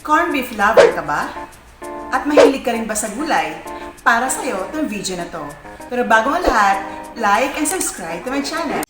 Corned beef lover ka ba? At mahilig ka rin ba sa gulay? Para sa'yo itong video na to. Pero bago ang lahat, like and subscribe to my channel.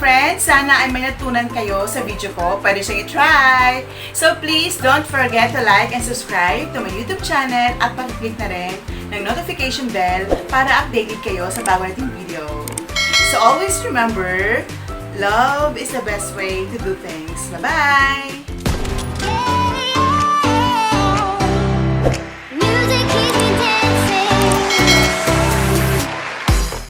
Friends, sana ay may natunan kayo sa video ko. Pwede siyang i-try. So please don't forget to like and subscribe to my YouTube channel at pag-click na rin ng notification bell para updated kayo sa bago nating video. So always remember, love is the best way to do things. Bye-bye!